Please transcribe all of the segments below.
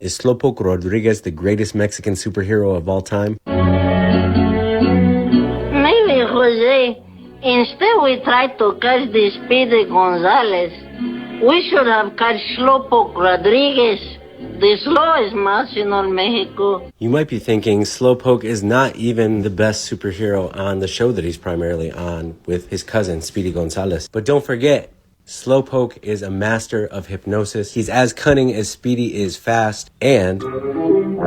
Is Slowpoke Rodriguez the greatest Mexican superhero of all time? Maybe, Jose. Instead we tried to catch the Speedy Gonzalez. We should have caught Slowpoke Rodriguez, the slowest mouse in all Mexico. You might be thinking Slowpoke is not even the best superhero on the show that he's primarily on with his cousin, Speedy Gonzalez. But don't forget, Slowpoke is a master of hypnosis. He's as cunning as Speedy is fast, and Senor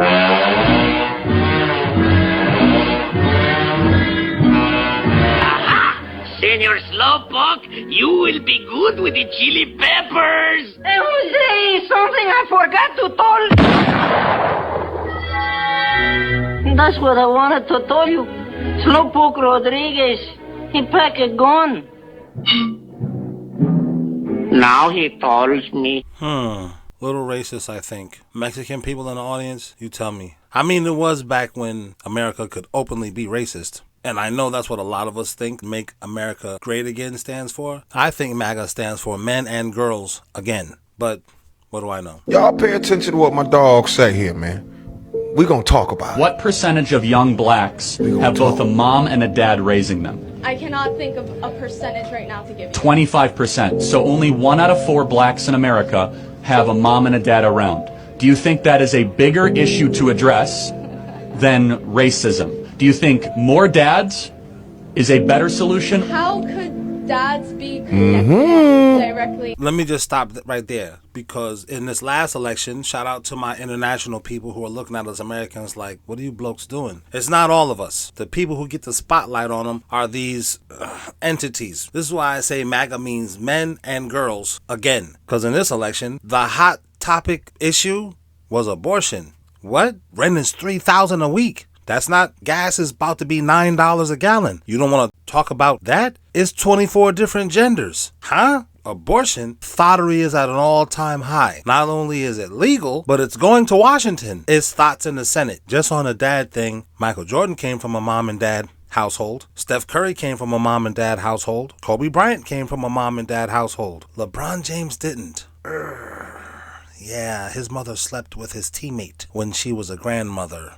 Slowpoke, you will be good with the chili peppers. Hey, Jose, something I forgot to tell. That's what I wanted to tell you. Slowpoke Rodriguez, he pack a gun. Now he tells me. Little racist, I think. Mexican people in the audience, you tell me. I mean, it was back when America could openly be racist. And I know that's what a lot of us think Make America Great Again stands for. I think MAGA stands for men and girls again. But what do I know? Y'all pay attention to what my dogs say here, man. We gonna talk about it. What percentage of young blacks have both a mom and a dad raising them? I cannot think of a percentage right now to give you. 25%. So only 1 out of 4 blacks in America have a mom and a dad around. Do you think that is a bigger issue to address than racism? Do you think more dads is a better solution? How could dads be connected directly? Let me just stop right there, because in this last election, shout out to my international people who are looking at us Americans like, what are you blokes doing? It's not all of us. The people who get the spotlight on them are these entities. This is why I say MAGA means men and girls again, because in this election, the hot topic issue was abortion. What? Rent is $3,000 a week. That's not, gas is about to be $9 a gallon. You don't want to talk about that? It's 24 different genders. Huh? Abortion? Thottery is at an all-time high. Not only is it legal, but it's going to Washington. It's thoughts in the Senate. Just on a dad thing, Michael Jordan came from a mom and dad household. Steph Curry came from a mom and dad household. Kobe Bryant came from a mom and dad household. LeBron James didn't. Yeah, his mother slept with his teammate when she was a grandmother.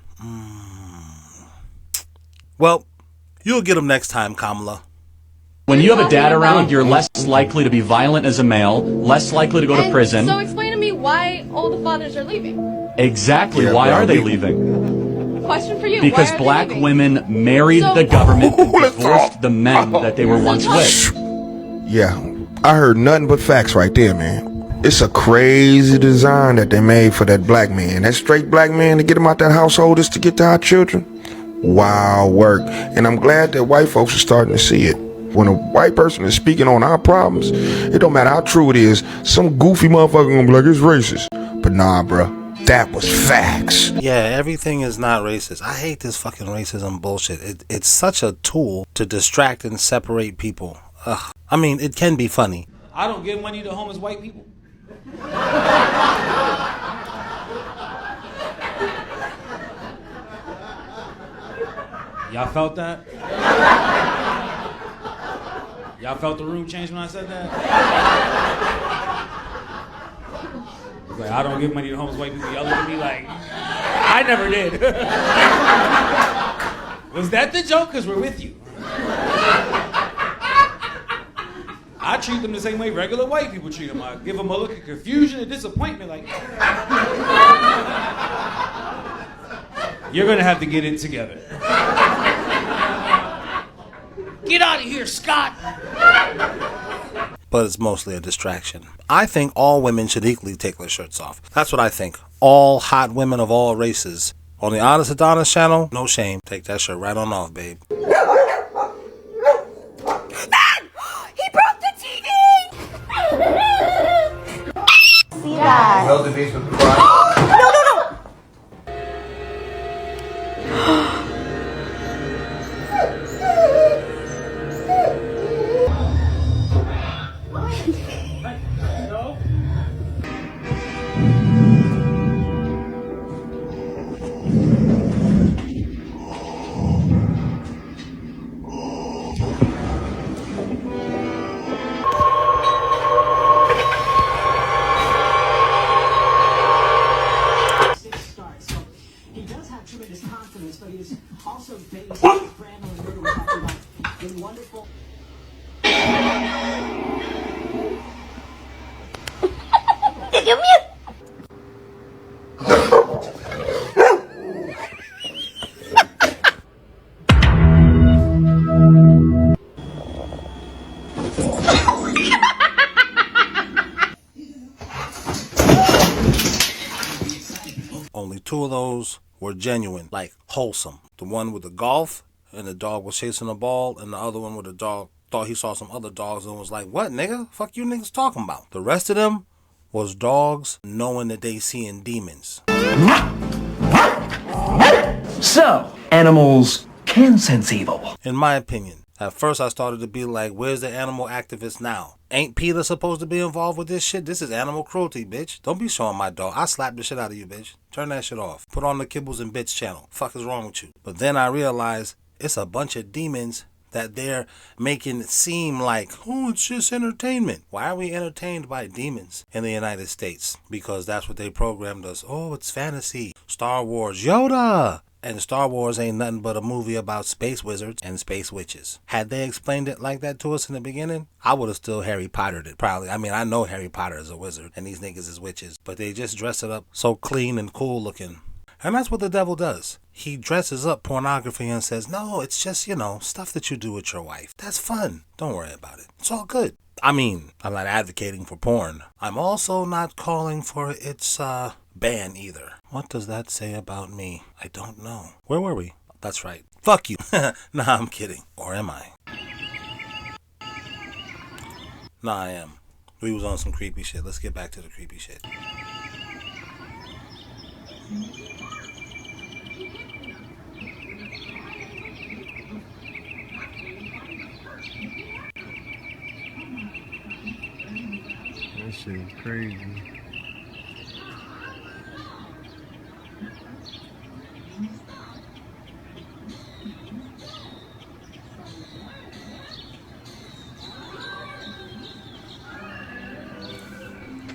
Well, you'll get them next time, Kamala. When you have a dad around, you're less likely to be violent as a male, less likely to go to prison. So explain to me why all the fathers are leaving. Exactly. Why are they leaving? Question for you. Because black women married the government and divorced the men that they were once with. Yeah, I heard nothing but facts right there, man. It's a crazy design that they made for that black man. That straight black man to get him out that household is to get to our children. Wow work. And I'm glad that white folks are starting to see it. When a white person is speaking on our problems, it don't matter how true it is, some goofy motherfucker gonna be like, it's racist. But nah, bruh, that was facts. Yeah, everything is not racist. I hate this fucking racism bullshit. It's such a tool to distract and separate people. Ugh. I mean, it can be funny. I don't give money to homeless white people. Y'all felt that? Y'all felt the room change when I said that? It's like, I don't give money to homeless white people. Y'all look at me like, I never did. Was that the joke? Because we're with you. I treat them the same way regular white people treat them. I give them a look of confusion and disappointment like, you're gonna have to get it together. Get out of here, Scott! But it's mostly a distraction. I think all women should equally take their shirts off. That's what I think. All hot women of all races. On the Honest Adonis channel, no shame. Take that shirt right on off, babe. See that? Held the basement. No, no, no! Dios mío. Only 2 of those were genuine, like wholesome. The one with the golf and the dog was chasing the ball, and the other one with the dog thought he saw some other dogs and was like, what, nigga? Fuck you niggas talking about? The rest of them was dogs knowing that they seeing demons. So, animals can sense evil. In my opinion. At first I started to be like, where's the animal activist now? Ain't PETA supposed to be involved with this shit? This is animal cruelty, bitch. Don't be showing my dog. I slap the shit out of you, bitch. Turn that shit off. Put on the Kibbles and Bits channel. Fuck is wrong with you? But then I realized it's a bunch of demons that they're making it seem like, oh, it's just entertainment. Why are we entertained by demons in the United States? Because that's what they programmed us. Oh, it's fantasy. Star Wars. Yoda! And Star Wars ain't nothing but a movie about space wizards and space witches. Had they explained it like that to us in the beginning, I would have still Harry Pottered it, probably. I mean, I know Harry Potter is a wizard and these niggas is witches, but they just dress it up so clean and cool looking. And that's what the devil does. He dresses up pornography and says, no, it's just, stuff that you do with your wife. That's fun. Don't worry about it. It's all good. I mean, I'm not advocating for porn. I'm also not calling for its ban either. What does that say about me? I don't know. Where were we? That's right. Fuck you. Nah, I'm kidding. Or am I? Nah, I am. We was on some creepy shit. Let's get back to the creepy shit. That shit is crazy.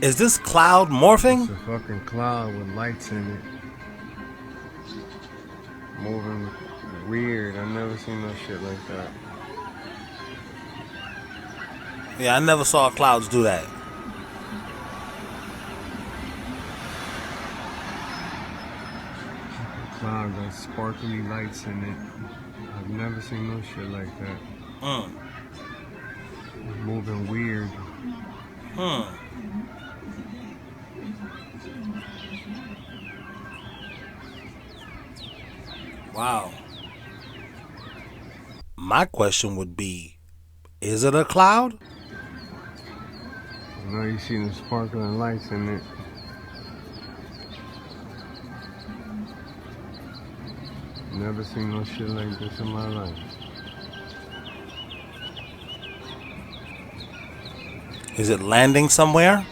Is this cloud morphing? It's a fucking cloud with lights in it. Moving weird. I've never seen no shit like that. Yeah, I never saw clouds do that. Cloud got sparkly lights in it. I've never seen no shit like that. Moving weird. Wow. My question would be, is it a cloud? I know you see the sparkling lights in it. Never seen no shit like this in my life. Is it landing somewhere?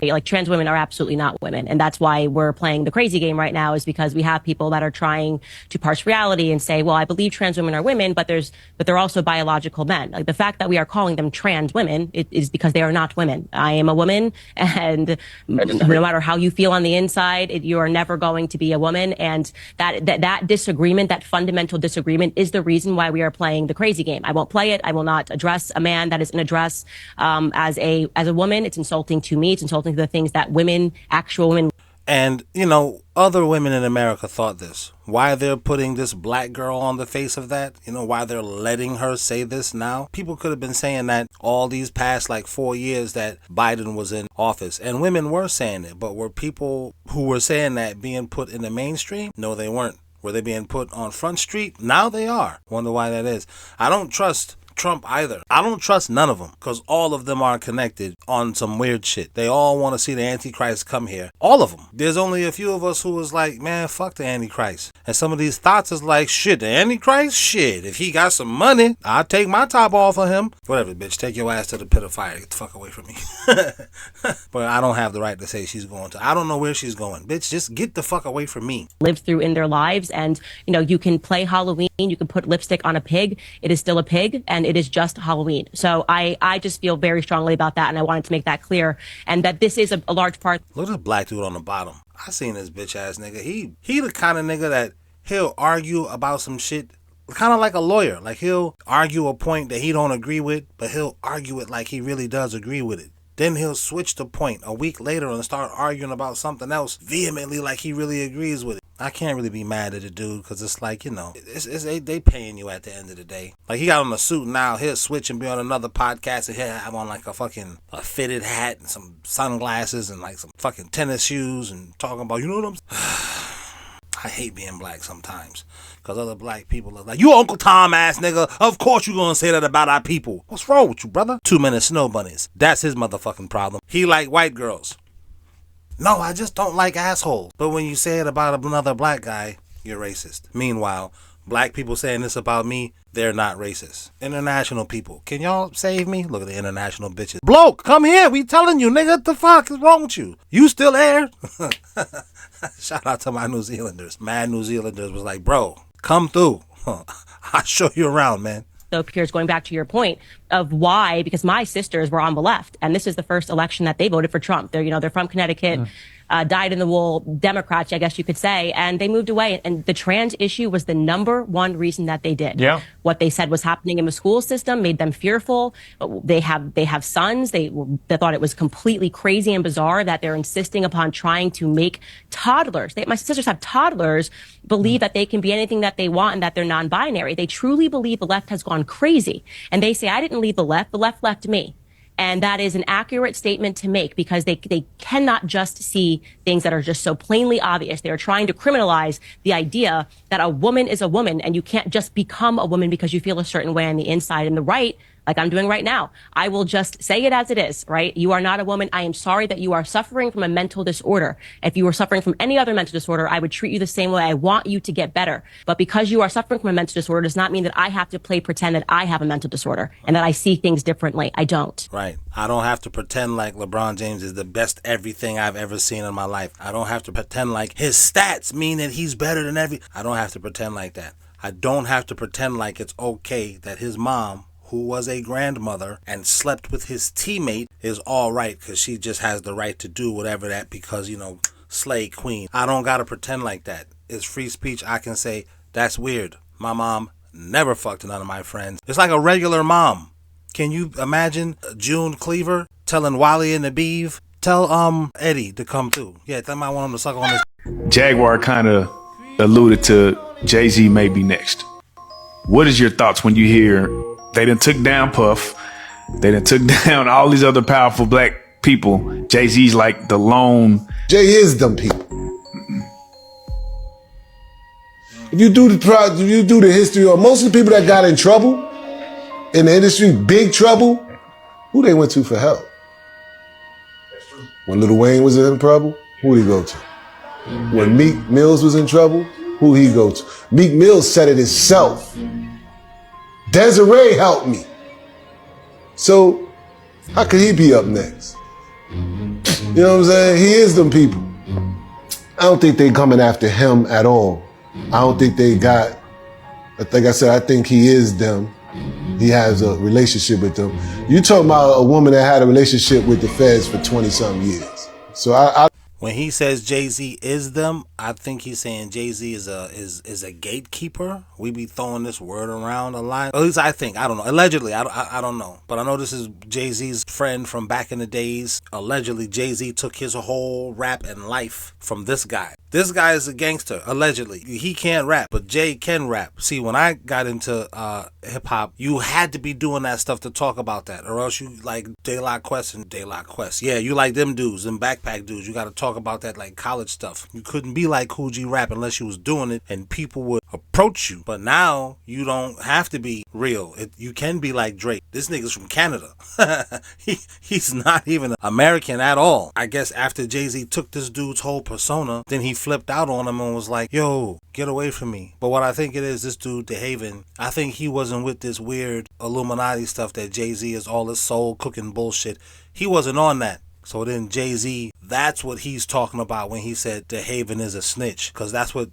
Like, trans women are absolutely not women. And that's why we're playing the crazy game right now, is because we have people that are trying to parse reality and say, well, I believe trans women are women, but they're also biological men. Like, the fact that we are calling them trans women, it is because they are not women. I am a woman, and no matter how you feel on the inside, you are never going to be a woman. And that disagreement, that fundamental disagreement, is the reason why we are playing the crazy game. I won't play it. I will not address a man that is an address as a woman. It's insulting to me. It's insulting to the things that women, actual women. And, other women in America thought this. Why they're putting this black girl on the face of that? Why they're letting her say this now? People could have been saying that all these past 4 years that Biden was in office. And women were saying it. But were people who were saying that being put in the mainstream? No, they weren't. Were they being put on Front Street? Now they are. Wonder why that is. I don't trust Trump either. I don't trust none of them, because all of them are connected on some weird shit. They all want to see the Antichrist come here. All of them. There's only a few of us who was like, man, fuck the Antichrist. And some of these thoughts is like, shit, the Antichrist? Shit, if he got some money, I'll take my top off of him. Whatever, bitch, take your ass to the pit of fire. Get the fuck away from me. But I don't have the right to say she's going to. I don't know where she's going. Bitch, just get the fuck away from me. Lived through in their lives. And, you can play Halloween, you can put lipstick on a pig. It is still a pig, and it is just Halloween. So I just feel very strongly about that, and I wanted to make that clear, and that this is a large part. Look at this black dude on the bottom. I seen this bitch ass nigga. He the kind of nigga that he'll argue about some shit kind of like a lawyer. Like, he'll argue a point that he don't agree with, but he'll argue it like he really does agree with it. Then he'll switch the point a week later and start arguing about something else vehemently like he really agrees with it. I can't really be mad at the dude because it's like, you know, they paying you at the end of the day. Like, he got on a suit now, he'll switch and be on another podcast and he'll have on like a fitted hat and some sunglasses and like some fucking tennis shoes and talking about, you know what I'm saying? I hate being black sometimes because other black people are like, you Uncle Tom ass nigga, of course you gonna say that about our people. What's wrong with you, brother? 2 minute snow bunnies. That's his motherfucking problem. He like white girls. No, I just don't like assholes. But when you say it about another black guy, you're racist. Meanwhile, black people saying this about me, they're not racist. International people, can y'all save me? Look at the international bitches. Bloke, come here. We telling you, nigga, what the fuck is wrong with you? You still there? Shout out to my New Zealanders. Mad New Zealanders was like, bro, come through. I'll show you around, man. So, Piers, going back to your point of why, because my sisters were on the left, and this is the first election that they voted for Trump. They're from Connecticut, dyed-in-the-wool Democrats, I guess you could say, and they moved away. And the trans issue was the #1 reason that they did. Yeah. What they said was happening in the school system made them fearful. They have sons. They thought it was completely crazy and bizarre that they're insisting upon trying to make toddlers. My sisters have toddlers believe that they can be anything that they want and that they're non-binary. They truly believe the left has gone crazy. And they say, I didn't leave the left left me. And that is an accurate statement to make because they cannot just see things that are just so plainly obvious. They are trying to criminalize the idea that a woman is a woman and you can't just become a woman because you feel a certain way on the inside. And the right, like I'm doing right now, I will just say it as it is, right? You are not a woman. I am sorry that you are suffering from a mental disorder. If you were suffering from any other mental disorder, I would treat you the same way. I want you to get better. But because you are suffering from a mental disorder does not mean that I have to pretend that I have a mental disorder and that I see things differently. I don't. Right. I don't have to pretend like LeBron James is the best everything I've ever seen in my life. I don't have to pretend like his stats mean that he's better than I don't have to pretend like that. I don't have to pretend like it's okay that his mom, who was a grandmother and slept with his teammate, is all right because she just has the right to do whatever that because, you know, slay queen. I don't got to pretend like that. It's free speech. I can say, that's weird. My mom never fucked none of my friends. It's like a regular mom. Can you imagine June Cleaver telling Wally and the Beeve, tell Eddie to come through? Yeah, they might want him to suck on this. Jaguar kind of alluded to Jay-Z may be next. What is your thoughts when you hear they done took down Puff, they done took down all these other powerful black people? Jay-Z's like the lone. Jay is them people. If you do the history of most of the people that got in trouble in the industry, big trouble, who they went to for help? When Lil Wayne was in trouble, who did he go to? When Meek Mills was in trouble, who he go to? Meek Mills said it himself. Desiree helped me. So how could he be up next? You know what I'm saying? He is them people. I don't think they coming after him at all. I don't think they got, like I said, I think he is them. He has a relationship with them. You talking about a woman that had a relationship with the feds for 20-something years. So when he says Jay-Z is them, I think he's saying Jay-Z is a gatekeeper. We be throwing this word around a lot. At least I think. I don't know. Allegedly, I don't know. But I know this is Jay-Z's friend from back in the days. Allegedly, Jay-Z took his whole rap and life from this guy. This guy is a gangster, allegedly. He can't rap, but Jay can rap. See, when I got into hip-hop, you had to be doing that stuff to talk about that, or else you like De La Quest and De La Quest. Yeah, you like them dudes, them backpack dudes. You got to talk about that like college stuff. You couldn't be like Cool G Rap unless you was doing it, and people would approach you. But now, you don't have to be real. You can be like Drake. This nigga's from Canada. He's not even American at all. I guess after Jay-Z took this dude's whole persona, then he flipped out on him and was like, yo, get away from me. But what I think it is, this dude, DeHaven, I think he wasn't with this weird Illuminati stuff that Jay-Z is all this soul cooking bullshit. He wasn't on that. So then Jay-Z, that's what he's talking about when he said DeHaven is a snitch. Because that's what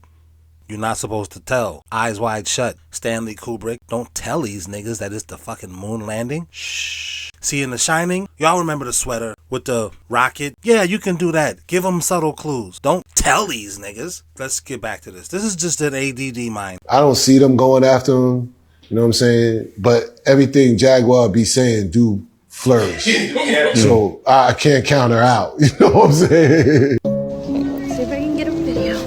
you're not supposed to tell. Eyes wide shut. Stanley Kubrick, don't tell these niggas that it's the fucking moon landing. Shh. See, in The Shining, y'all remember the sweater with the rocket? Yeah, you can do that. Give them subtle clues. Don't tell these niggas. Let's get back to this. This is just an ADD mind. I don't see them going after him. You know what I'm saying? But everything Jaguar be saying do flourish. So I can't counter out. You know what I'm saying? See if I can get a video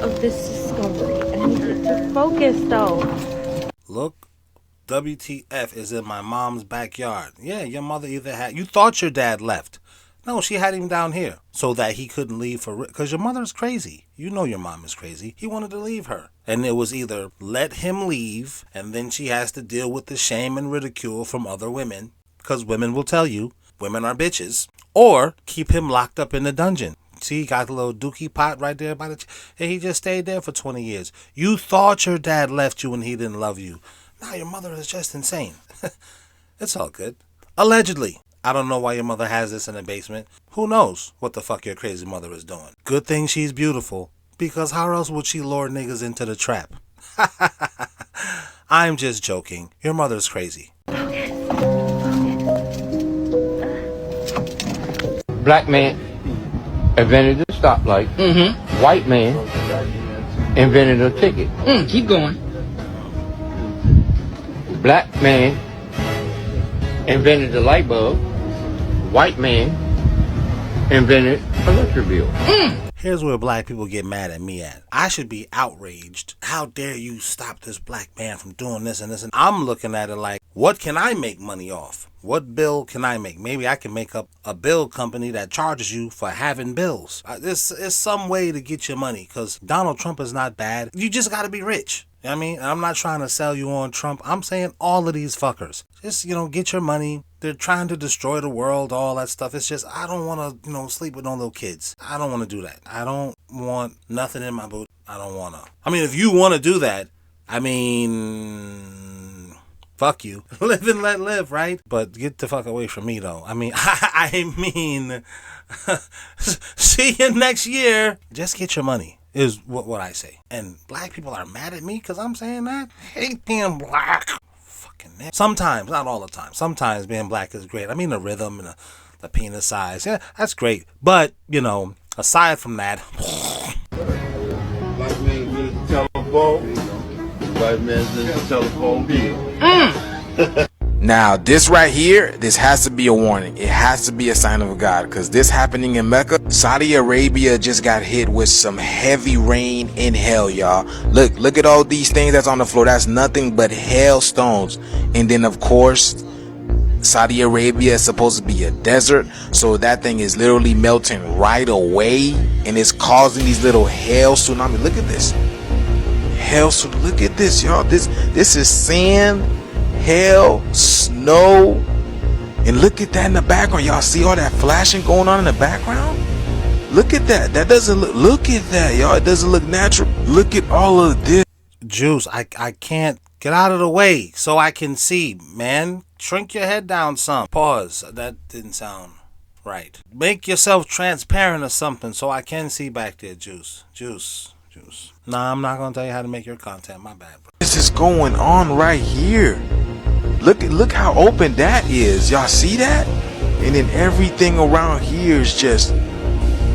of this discovery. And I need it to focus though. Look, WTF is in my mom's backyard. Yeah, your mother either had... You thought your dad left. No, she had him down here so that he couldn't leave for... Because your mother is crazy. You know your mom is crazy. He wanted to leave her. And it was either let him leave and then she has to deal with the shame and ridicule from other women. Because women will tell you, women are bitches. Or keep him locked up in the dungeon. See, he got the little dookie pot right there by the... And he just stayed there for 20 years. You thought your dad left you and he didn't love you. Now your mother is just insane. It's all good. Allegedly. I don't know why your mother has this in the basement. Who knows what the fuck your crazy mother is doing. Good thing she's beautiful. Because how else would she lure niggas into the trap? I'm just joking. Your mother's crazy. Black man invented the stoplight. White man invented a ticket. Keep going. Black man invented the light bulb. White man invented electric bill. Here's where black people get mad at me at. I should be outraged. How dare you stop this black man from doing this and this? And I'm looking at it like, what can I make money off? What bill can I make? Maybe I can make up a bill company that charges you for having bills. This is some way to get your money because Donald Trump is not bad. You just got to be rich. You know what I mean? I'm not trying to sell you on Trump. I'm saying all of these fuckers. Just, get your money. They're trying to destroy the world, all that stuff. It's just, I don't want to, sleep with no little kids. I don't want to do that. I don't want nothing in my boot. I don't want to. I mean, if you want to do that, fuck you. Live and let live, right? But get the fuck away from me, though. See you next year. Just get your money. Is what I say. And black people are mad at me because I'm saying that. Hate being black. Fucking man. Sometimes, not all the time. Sometimes being black is great. I mean the rhythm and the penis size. Yeah, that's great. But, aside from that. Black man invented the telephone. White man invented the telephone bill. Now, this right here, this has to be a warning. It has to be a sign of God, because this happening in Mecca, Saudi Arabia just got hit with some heavy rain in hell, y'all. Look at all these things that's on the floor. That's nothing but hailstones. And then, of course, Saudi Arabia is supposed to be a desert, so that thing is literally melting right away, and it's causing these little hail tsunamis. Look at this. Look at this, y'all. This is sand, hail, snow, and look at that in the background. Y'all see all that flashing going on in the background? Look at that. That doesn't look at that, y'all. It doesn't look natural. Look at all of this. Juice, I can't get out of the way so I can see, man. Shrink your head down some. Pause. That didn't sound right. Make yourself transparent or something so I can see back there, Juice. Nah, I'm not gonna tell you how to make your content. My bad, bro. This is going on right here. Look how open that is. Y'all see that? And then everything around here is just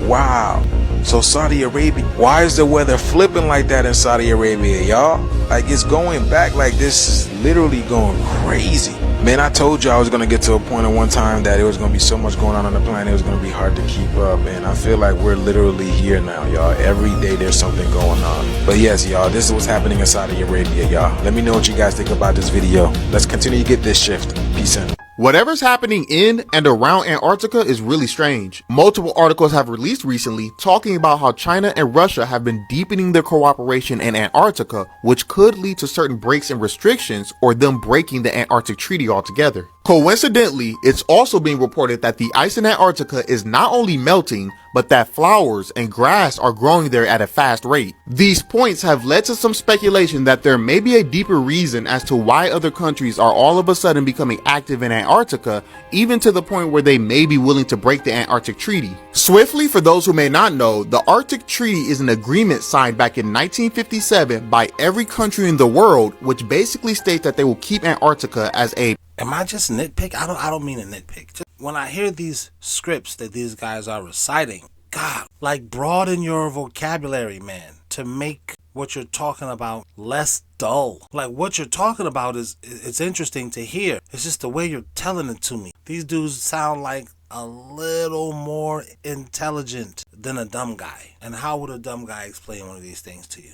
wow. So Saudi Arabia, why is the weather flipping like that in Saudi Arabia, y'all? Like, it's going back. Like, this is literally going crazy. Man, I told you I was going to get to a point at one time that it was going to be so much going on the planet, it was going to be hard to keep up. And I feel like we're literally here now, y'all. Every day there's something going on. But yes, y'all, this is what's happening in Saudi Arabia, y'all. Let me know what you guys think about this video. Let's continue to get this shift. Peace out. Whatever's happening in and around Antarctica is really strange. Multiple articles have released recently talking about how China and Russia have been deepening their cooperation in Antarctica, which could lead to certain breaks and restrictions or them breaking the Antarctic Treaty altogether. Coincidentally, it's also being reported that the ice in Antarctica is not only melting, but that flowers and grass are growing there at a fast rate. These points have led to some speculation that there may be a deeper reason as to why other countries are all of a sudden becoming active in Antarctica, even to the point where they may be willing to break the Antarctic Treaty. Swiftly, for those who may not know, the Arctic Treaty is an agreement signed back in 1957 by every country in the world, which basically states that they will keep Antarctica as a... Am I just nitpick? I don't mean to nitpick. Just when I hear these scripts that these guys are reciting, God, like broaden your vocabulary, man, to make what you're talking about less dull. Like what you're talking about it's interesting to hear. It's just the way you're telling it to me. These dudes sound like a little more intelligent than a dumb guy. And how would a dumb guy explain one of these things to you?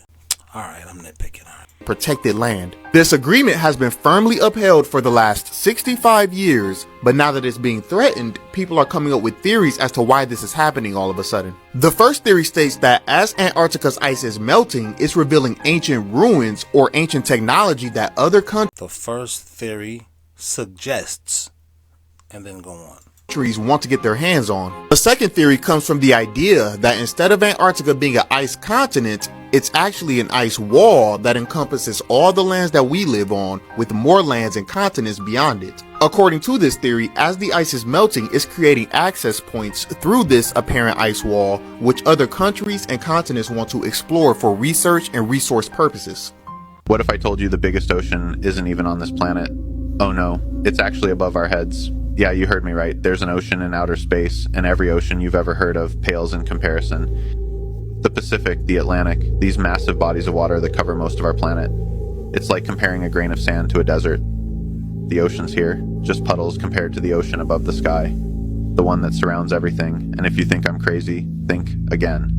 All right, I'm nitpicking. All right. Protected land. This agreement has been firmly upheld for the last 65 years, but now that it's being threatened, people are coming up with theories as to why this is happening all of a sudden. The first theory states that as Antarctica's ice is melting, it's revealing ancient ruins or ancient technology that other countries. The first theory suggests, and then go on. Want to get their hands on. The second theory comes from the idea that instead of Antarctica being an ice continent, it's actually an ice wall that encompasses all the lands that we live on, with more lands and continents beyond it. According to this theory, as the ice is melting, it's creating access points through this apparent ice wall, which other countries and continents want to explore for research and resource purposes. What if I told you the biggest ocean isn't even on this planet? Oh no, it's actually above our heads. Yeah, you heard me right. There's an ocean in outer space, and every ocean you've ever heard of pales in comparison. The Pacific, the Atlantic, these massive bodies of water that cover most of our planet. It's like comparing a grain of sand to a desert. The ocean's here, just puddles compared to the ocean above the sky, the one that surrounds everything. And if you think I'm crazy, think again.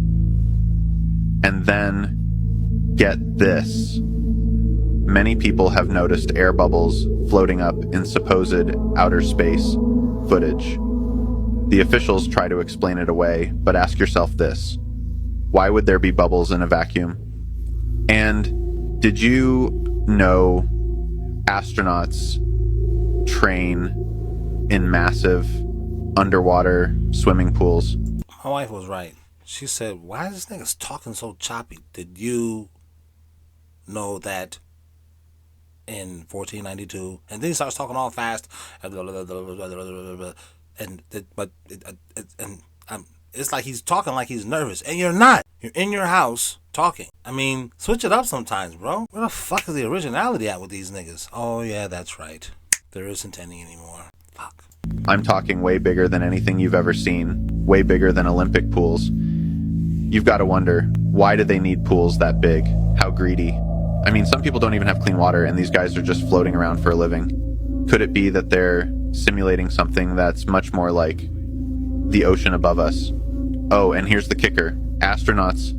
And then, get this. Many people have noticed air bubbles floating up in supposed outer space footage. The officials try to explain it away, but ask yourself this. Why would there be bubbles in a vacuum? And did you know astronauts train in massive underwater swimming pools? My wife was right. She said, why is this nigga talking so choppy? Did you know that in 1492, and then he starts talking all fast, it's like he's talking like he's nervous, and you're not. You're in your house talking. I mean, switch it up sometimes, bro. Where the fuck is the originality at with these niggas? Oh yeah, that's right. There isn't any anymore. Fuck. I'm talking way bigger than anything you've ever seen, way bigger than Olympic pools. You've got to wonder, why do they need pools that big? How greedy? I mean, some people don't even have clean water, and these guys are just floating around for a living. Could it be that they're simulating something that's much more like the ocean above us? Oh, and here's the kicker. Astronauts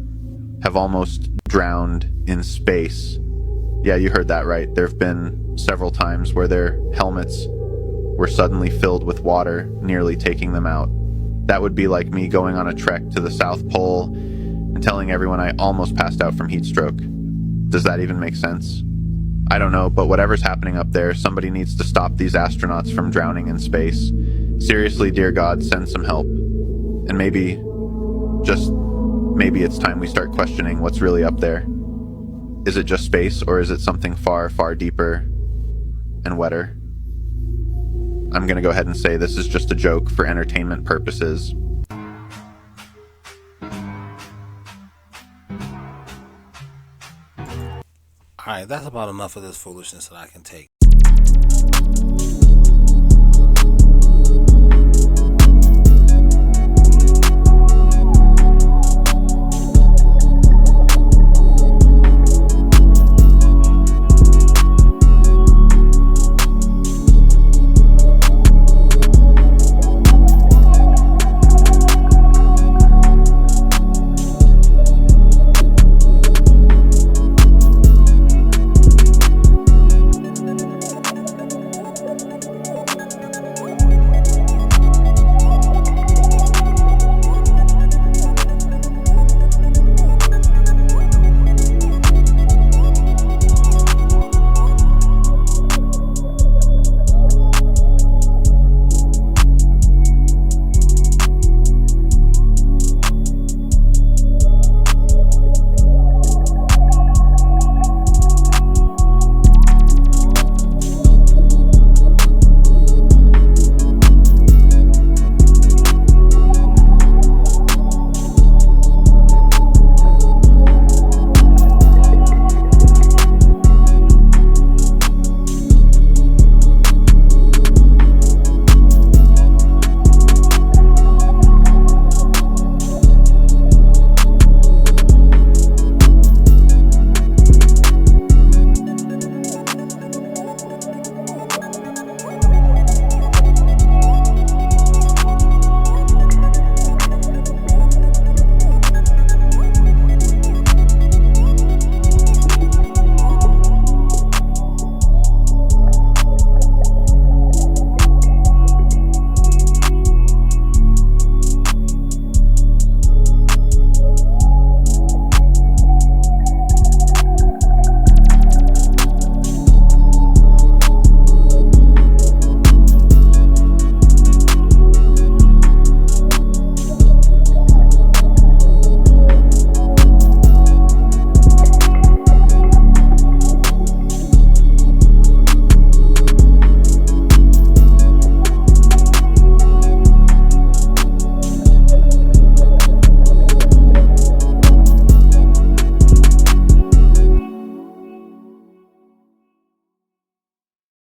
have almost drowned in space. Yeah, you heard that right. There have been several times where their helmets were suddenly filled with water, nearly taking them out. That would be like me going on a trek to the South Pole and telling everyone I almost passed out from heat stroke. Does that even make sense? I don't know, but whatever's happening up there, somebody needs to stop these astronauts from drowning in space. Seriously, dear God, send some help. And maybe, just maybe it's time we start questioning what's really up there. Is it just space, or is it something far, far deeper and wetter? I'm gonna go ahead and say this is just a joke for entertainment purposes. Alright, that's about enough of this foolishness that I can take.